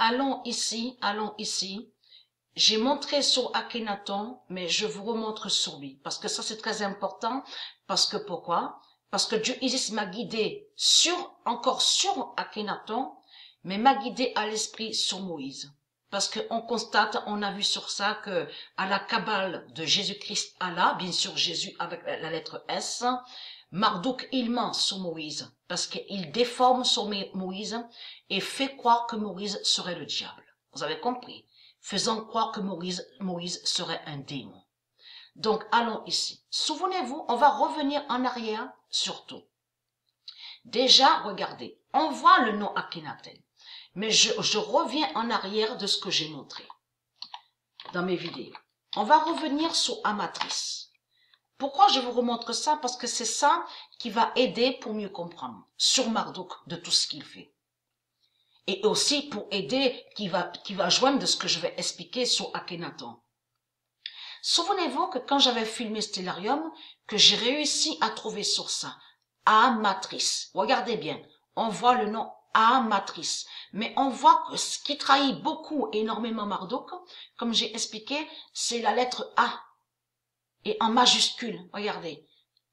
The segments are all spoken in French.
allons ici. J'ai montré sur Akhenaton, mais je vous remontre sur lui. Parce que ça, c'est très important. Parce que pourquoi? Parce que Dieu Isis m'a guidé encore sur Akhenaton, mais m'a guidé à l'esprit sur Moïse. Parce qu'on constate, on a vu sur ça que à la Kabbale de Jésus-Christ Allah, bien sûr Jésus avec la lettre S, Marduk il ment sur Moïse. Parce qu'il déforme sur Moïse et fait croire que Moïse serait le diable. Vous avez compris? Faisant croire que Moïse serait un démon. Donc, allons ici. Souvenez-vous, on va revenir en arrière surtout. Déjà, regardez, on voit le nom Akhenaten. Mais je reviens en arrière de ce que j'ai montré dans mes vidéos. On va revenir sur Amatrice. Pourquoi je vous remontre ça? Parce que c'est ça qui va aider pour mieux comprendre sur Marduk de tout ce qu'il fait. Et aussi pour aider, qui va joindre de ce que je vais expliquer sur Akhenaton. Souvenez-vous que quand j'avais filmé Stellarium, que j'ai réussi à trouver sur ça, Amatrice. Regardez bien, on voit le nom Amatrice. Mais on voit que ce qui trahit beaucoup, énormément Marduk, comme j'ai expliqué, c'est la lettre A. Et en majuscule, regardez,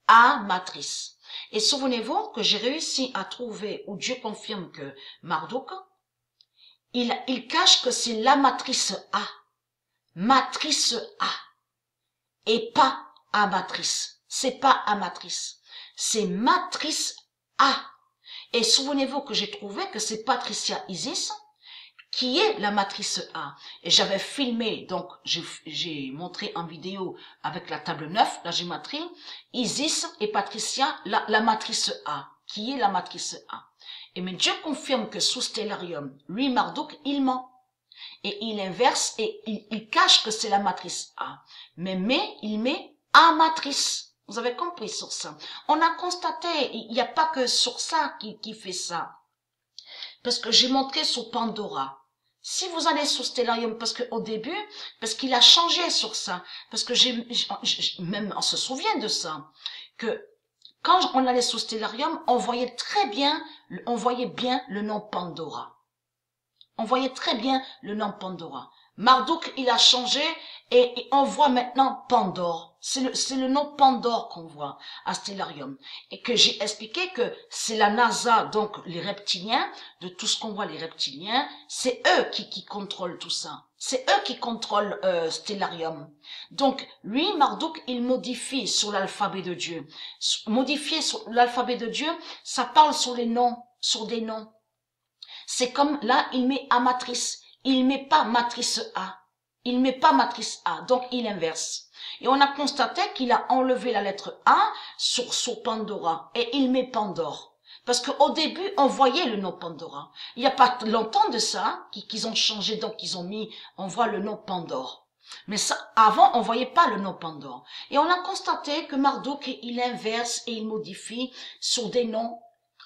Amatrice. Et souvenez-vous que j'ai réussi à trouver, où Dieu confirme que Marduk, il cache que c'est la matrice A. Matrice A. Et pas Amatrice. C'est pas Amatrice. C'est matrice A. Et souvenez-vous que j'ai trouvé que c'est Patricia Isis qui est la matrice A. Et j'avais filmé, donc j'ai montré en vidéo avec la table 9, la gématrie, Isis et Patricia, la matrice A, qui est la matrice A. Et mais Dieu confirme que sous Stellarium, lui, Marduk, il ment. Et il inverse et il cache que c'est la matrice A. Mais il met A matrice. Vous avez compris sur ça. On a constaté, il n'y a pas que sur ça qui fait ça. Parce que j'ai montré sur Pandora. Si vous allez sur Stellarium, parce que au début, parce qu'il a changé sur ça, parce que même on se souvient de ça, que quand on allait sur Stellarium, on voyait bien le nom Pandora. On voyait très bien le nom Pandora. Marduk, il a changé et on voit maintenant Pandore. C'est le nom Pandore qu'on voit à Stellarium. Et que j'ai expliqué que c'est la NASA, donc les reptiliens, de tout ce qu'on voit les reptiliens, c'est eux qui contrôlent tout ça. C'est eux qui contrôlent Stellarium. Donc, lui, Marduk, il modifie sur l'alphabet de Dieu. Modifier sur l'alphabet de Dieu, ça parle sur les noms, sur des noms. C'est comme là, il met Amatrice. Il met pas matrice A. Il met pas matrice A. Donc, il inverse. Et on a constaté qu'il a enlevé la lettre A sur Pandora. Et il met Pandore. Parce qu'au début, on voyait le nom Pandora. Il n'y a pas longtemps de ça qu'ils ont changé. Donc, on voit le nom Pandore. Mais ça, avant, on voyait pas le nom Pandore. Et on a constaté que Marduk, il inverse et il modifie sur des noms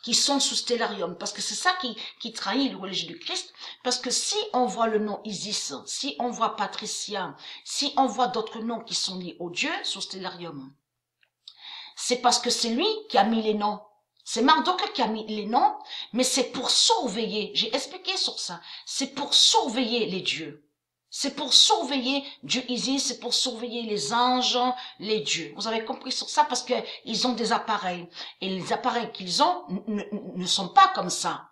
qui sont sous Stellarium, parce que c'est ça qui trahit le religieux du Christ, parce que si on voit le nom Isis, si on voit Patricia, si on voit d'autres noms qui sont liés au Dieu sous Stellarium, c'est parce que c'est lui qui a mis les noms. C'est Marduk qui a mis les noms, mais c'est pour surveiller, j'ai expliqué sur ça, c'est pour surveiller les dieux. C'est pour surveiller Dieu Isis, c'est pour surveiller les anges, les dieux. Vous avez compris sur ça parce que ils ont des appareils. Et les appareils qu'ils ont ne sont pas comme ça.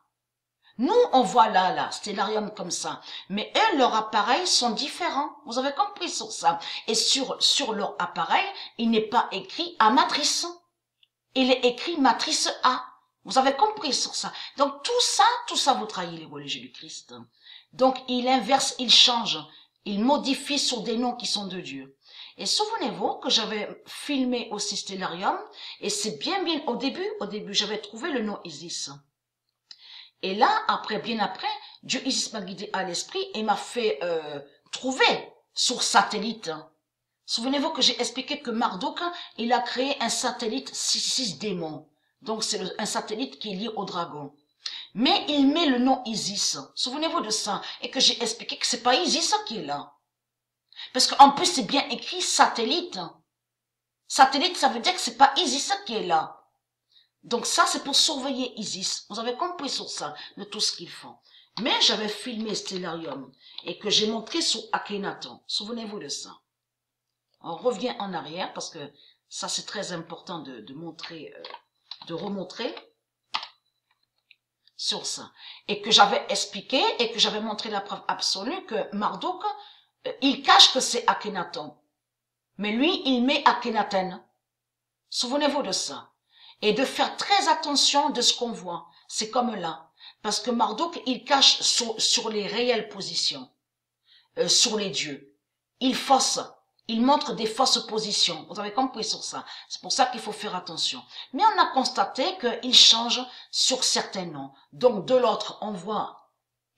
Nous, on voit là, Stellarium comme ça. Mais eux, leurs appareils sont différents. Vous avez compris sur ça. Et sur leur appareil, il n'est pas écrit A matrice. Il est écrit matrice A. Vous avez compris sur ça. Donc tout ça vous trahit les religieux du Christ. Donc il inverse, il change, il modifie sur des noms qui sont de Dieu. Et souvenez-vous que j'avais filmé aussi Stellarium, et c'est bien au début j'avais trouvé le nom Isis. Et là, bien après, Dieu Isis m'a guidé à l'esprit et m'a fait trouver sur satellite. Souvenez-vous que j'ai expliqué que Marduk, il a créé un satellite 6 démons. Donc c'est un satellite qui est lié au dragon. Mais il met le nom Isis. Souvenez-vous de ça. Et que j'ai expliqué que c'est pas Isis qui est là. Parce qu'en plus, c'est bien écrit satellite. Satellite, ça veut dire que c'est pas Isis qui est là. Donc ça, c'est pour surveiller Isis. Vous avez compris sur ça, de tout ce qu'ils font. Mais j'avais filmé Stellarium et que j'ai montré sur Akhenaton. Souvenez-vous de ça. On revient en arrière parce que ça c'est très important de montrer, de remontrer sur ça. Et que j'avais expliqué et que j'avais montré la preuve absolue que Marduk, il cache que c'est Akhenaton. Mais lui, il met Akhenaten. Souvenez-vous de ça. Et de faire très attention de ce qu'on voit. C'est comme là. Parce que Marduk, il cache sur les réelles positions, sur les dieux. Il fausse, il montre des fausses positions. Vous avez compris sur ça. C'est pour ça qu'il faut faire attention. Mais on a constaté qu'il change sur certains noms. Donc de l'autre, on voit,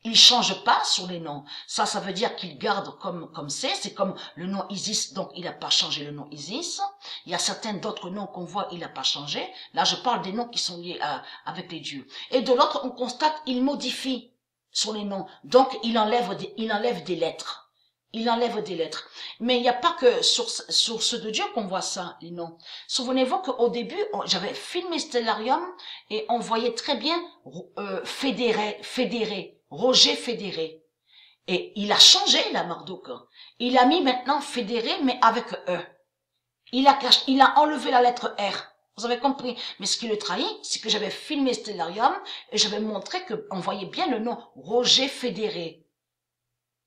il change pas sur les noms. Ça veut dire qu'il garde comme c'est comme le nom Isis, donc il n'a pas changé le nom Isis. Il y a certains d'autres noms qu'on voit, il n'a pas changé. Là, je parle des noms qui sont liés avec les dieux. Et de l'autre, on constate, il modifie sur les noms. Donc, il enlève des lettres. Il enlève des lettres. Mais il n'y a pas que sur ceux de Dieu qu'on voit ça, les noms. Souvenez-vous qu'au début, j'avais filmé Stellarium et on voyait très bien Fédéré. Roger Fédéré. Et il a changé, la Marduk. Il a mis maintenant Fédéré, mais avec E. Il a enlevé la lettre R. Vous avez compris. Mais ce qui le trahit, c'est que j'avais filmé Stellarium et j'avais montré qu'on voyait bien le nom Roger Fédéré.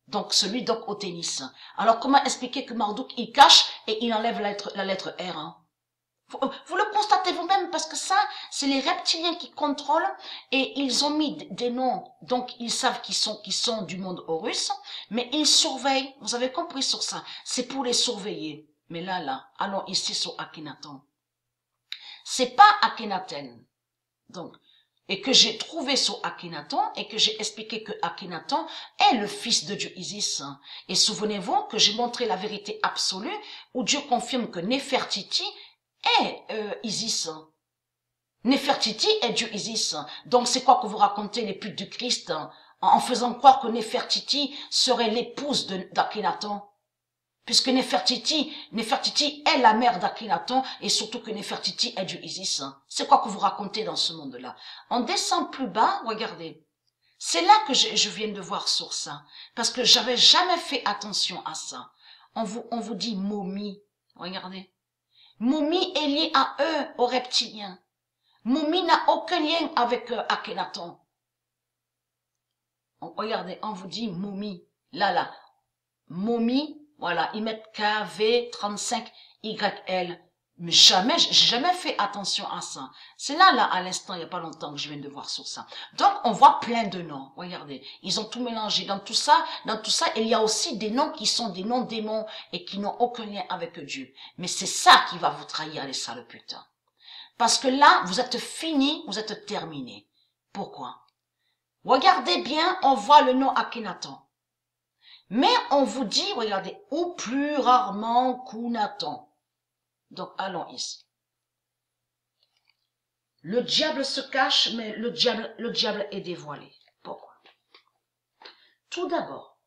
Donc, celui donc au tennis. Alors, comment expliquer que Marduk, il cache et il enlève la lettre R, hein? Vous le constatez vous-même parce que ça, c'est les reptiliens qui contrôlent et ils ont mis des noms, donc ils savent qu'ils sont du monde Horus, mais ils surveillent. Vous avez compris sur ça. C'est pour les surveiller. Mais là, allons ici sur Akhenaton. C'est pas Akhenaten. Donc, et que j'ai trouvé sur Akhenaton et que j'ai expliqué que Akhenaton est le fils de Dieu Isis. Et souvenez-vous que j'ai montré la vérité absolue où Dieu confirme que Nefertiti est Isis. Nefertiti est Dieu Isis. Donc c'est quoi que vous racontez les putes du Christ en faisant croire que Nefertiti serait l'épouse d'Akhenaton? Puisque Nefertiti est la mère d'Akhenaton et surtout que Nefertiti est Dieu Isis. C'est quoi que vous racontez dans ce monde-là? On descend plus bas, regardez. C'est là que je viens de voir sur ça. Parce que j'avais jamais fait attention à ça. On vous dit momie. Regardez. Momie est lié à eux, aux reptiliens. Momie n'a aucun lien avec Akhenaton. Regardez, on vous dit momie. Là. Momie, voilà, ils mettent KV35YL. Mais j'ai jamais fait attention à ça. C'est là, à l'instant, il n'y a pas longtemps que je viens de voir sur ça. Donc, on voit plein de noms. Regardez, ils ont tout mélangé. Dans tout ça, il y a aussi des noms qui sont des noms démons et qui n'ont aucun lien avec Dieu. Mais c'est ça qui va vous trahir, les sales putains. Parce que là, vous êtes fini, vous êtes terminé. Pourquoi? Regardez bien, on voit le nom Akhenaton. Mais on vous dit, regardez, ou plus rarement Khunaton. Donc, allons ici. Le diable se cache, mais le diable est dévoilé. Pourquoi? Tout d'abord,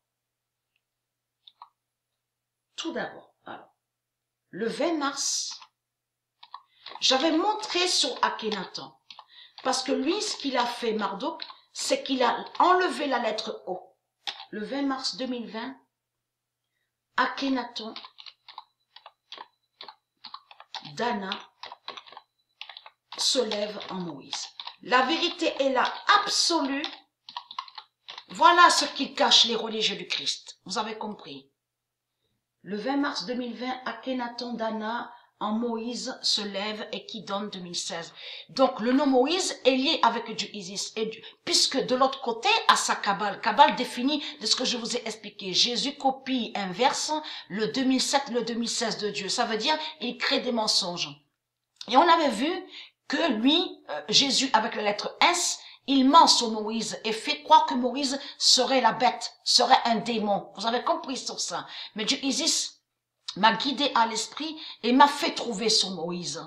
alors, le 20 mars, j'avais montré sur Akhenaton. Parce que lui, ce qu'il a fait, Marduk, c'est qu'il a enlevé la lettre O. Le 20 mars 2020, Akhenaton, Dana, se lève en Moïse. La vérité est là, absolue. Voilà ce qui cache les religieux du Christ. Vous avez compris. Le 20 mars 2020, Akhenaton, Dana, en Moïse se lève et qui donne 2016. Donc le nom Moïse est lié avec Dieu Isis. Puisque de l'autre côté, à sa Kabbale définit de ce que je vous ai expliqué. Jésus copie, inverse le 2007, le 2016 de Dieu. Ça veut dire, il crée des mensonges. Et on avait vu que lui, Jésus, avec la lettre S, il ment sur Moïse et fait croire que Moïse serait la bête, serait un démon. Vous avez compris sur ça. Mais Dieu Isis m'a guidé à l'esprit et m'a fait trouver sur Moïse.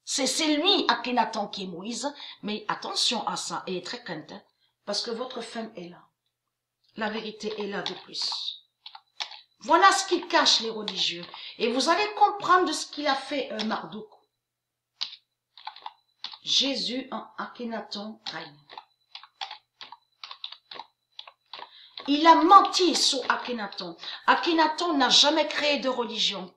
C'est lui, Akhenaton, qui est Moïse. Mais attention à ça, et très crainte, hein, parce que votre femme est là. La vérité est là de plus. Voilà ce qu'il cache, les religieux. Et vous allez comprendre de ce qu'il a fait Marduk. Jésus en Akhenaton règne. Il a menti sur Akhenaton. Akhenaton n'a jamais créé de religion.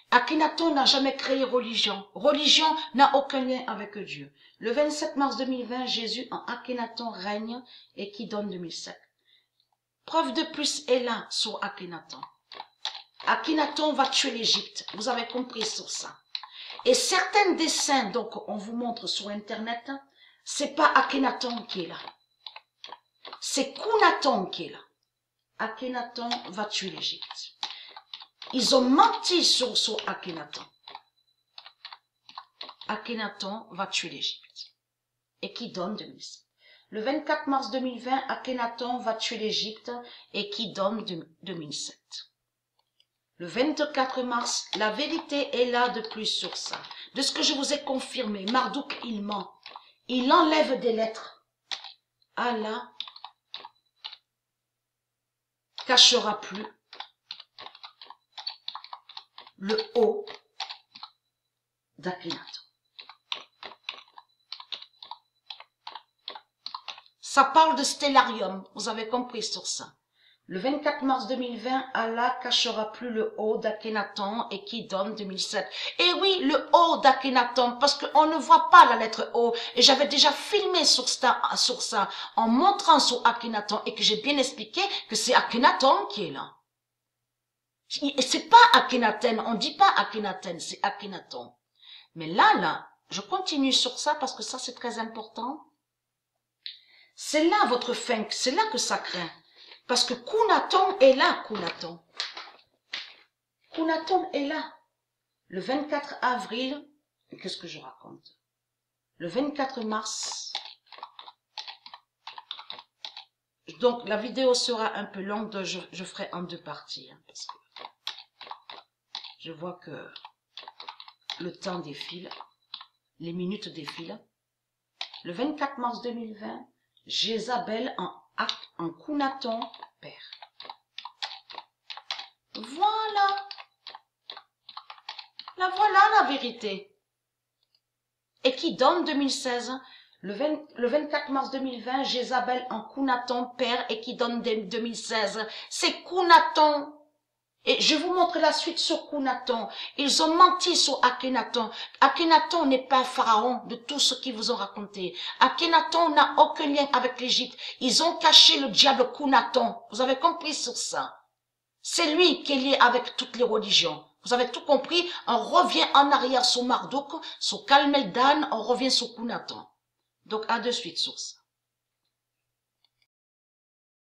Akhenaton n'a jamais créé religion. Religion n'a aucun lien avec Dieu. Le 27 mars 2020, Jésus en Akhenaton règne et qui donne 2007. Preuve de plus est là sur Akhenaton. Akhenaton va tuer l'Égypte. Vous avez compris sur ça. Et certains dessins, donc on vous montre sur Internet, c'est pas Akhenaton qui est là. C'est Khunaton qui est là. Akhenaton va tuer l'Égypte. Ils ont menti sur Akhenaton. Akhenaton va tuer l'Égypte. Et qui donne 2007. Le 24 mars 2020, Akhenaton va tuer l'Égypte et qui donne 2007. Le 24 mars, la vérité est là de plus sur ça. De ce que je vous ai confirmé, Marduk, il ment. Il enlève des lettres. Allah cachera plus le haut d'Akhenaton. Ça parle de stellarium, vous avez compris sur ça. Le 24 mars 2020, Allah cachera plus le haut d'Akhenaton et qui donne 2007. Et oui, le haut d'Akhenaton, parce qu'on ne voit pas la lettre O. Et j'avais déjà filmé sur ça, en montrant sur Akhenaton et que j'ai bien expliqué que c'est Akhenaton qui est là. C'est pas Akhenaten, on dit pas Akhenaten, c'est Akhenaton. Mais là, je continue sur ça parce que ça c'est très important. C'est là votre fin, c'est là que ça craint. Parce que Khunaton est là, Khunaton. Khunaton est là. Le 24 avril, qu'est-ce que je raconte? Le 24 mars. Donc la vidéo sera un peu longue, donc je ferai en deux parties. Hein, parce que je vois que le temps défile, les minutes défilent. Le 24 mars 2020, Jézabel en Khunaton père. Voilà. Voilà la vérité. Et qui donne 2016, le 24 mars 2020, Jézabel en Khunaton père et qui donne 2016. C'est Khunaton. Et je vous montre la suite sur Khunaton. Ils ont menti sur Akhenaton. Akhenaton n'est pas pharaon de tout ce qu'ils vous ont raconté. Akhenaton n'a aucun lien avec l'Égypte. Ils ont caché le diable Khunaton. Vous avez compris sur ça? C'est lui qui est lié avec toutes les religions. Vous avez tout compris? On revient en arrière sur Marduk, sur Kalmeldan, on revient sur Khunaton. Donc à de suite sur ça.